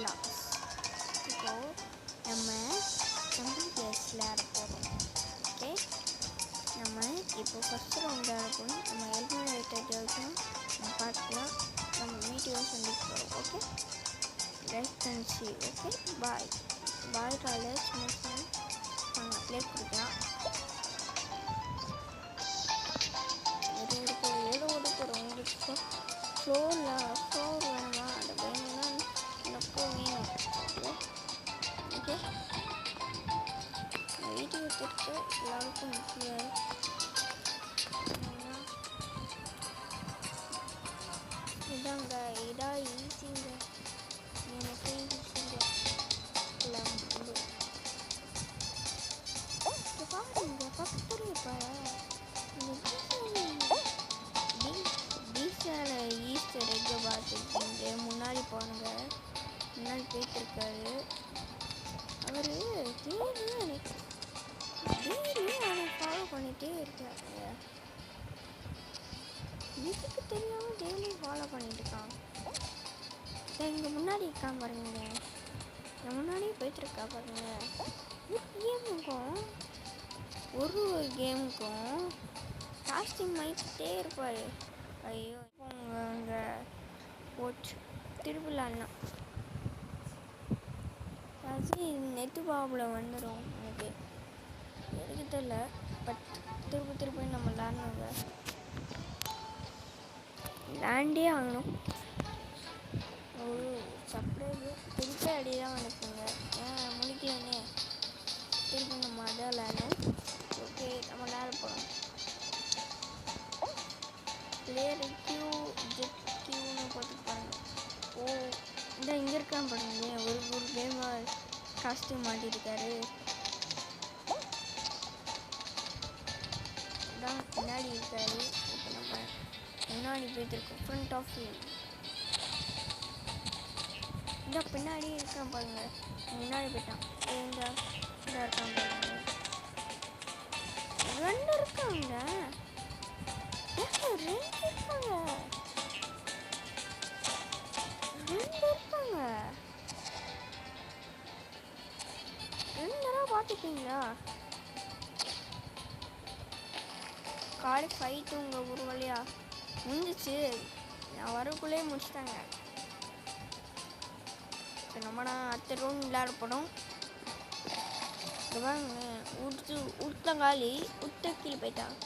Loss. இப்போது நம்ம temple கேஸில் ஆட போகிறோம். ஓகே, நம்ம இப்போ ஃபஸ்ட்டு ரவுண்ட் ஆட போகணும். நம்ம எலிமினேட்டர் ஜெயிக்கணும். நம்ம பார்க்கலாம். நம்ம வீடியோ சந்திக்க போகிறோம். Okay, like and C. Okay, bye bye college mission நாங்கள் ப்ளே கொடுக்கலாம். ஏதோ போகிறோம். உங்களுக்கு ஃப்ளோர் வேணுமா? அது வேணும்னா எனக்கும் வேணும். ஓகே, வீடியோ எடுத்துட்டு எல்லாருக்கும் முக்கியம். இதாங்க இதான் ஈஸிங்க. எனக்கு ஈஸிங்க பாருங்க பக்கத்துல இருப்பாரு. டீசால ஈஸ்டர் எங்க பார்த்துருக்கீங்க. முன்னாடி போனுங்க, முன்னாடி போயிட்டுருக்காரு அவர். டெய்லியும் அவனை ஃபாலோ பண்ணிகிட்டே இருக்காரு. இதுக்கு தெரியாமல் டெய்லியும் ஃபாலோ பண்ணிட்டு இருக்கான். இங்கே முன்னாடி இருக்கான் பாருங்க, என் முன்னாடியே போயிட்டுருக்கா பாருங்க. ஒரு கேமுக்கும் காஸ்டிங் மைக்கிட்டே இருப்பார். ஐயோ, அங்கே போச்சு திருவிழான்னா அது நெத்து பாபில் வந்துடும். எனக்கு தெரியல, பட் திருப்பி நம்ம விளாட்னாங்க லேண்டே ஆகணும். ஒரு சப்ளைக்கு திருப்பி அடி தான் அனுப்புங்க. ஏன் முடிக்கலன்னே திருப்பி நம்ம அதை விளாடணும். ஓகே, நம்ம விளாட போகிறோம். பிளேயர் ஜெட் கியூன்னு போட்டுப்பாங்க. ஓ, இந்த இங்கே இருக்கான் பாருங்க. ஒரு கேமாக காஸ்டியூம் மாட்டிருக்காரு. தான் பின்னாடி இருக்காரு. இப்போ நம்ம முன்னாடி போயிட்டுருக்கோம். ஃப்ரண்ட் ஆஃப் வியூ இந்த பின்னாடியே இருக்கான் பாருங்க. முன்னாடி போயிட்டான். இந்த இருக்கான் பாருங்க. ரெண்டு இருக்காங்க. ரெண்டு தடவை பார்த்துட்டீங்களா? காலை ஃபைட்டு உங்கள் ஒரு வழியா முடிஞ்சிச்சு. நான் வரக்குள்ளே முடிச்சிட்டாங்க. இப்போ நம்ம அடுத்த ரவுண்ட் விளையாட போனோம். உடுத்தங்காலி கீழே போயிட்டான்.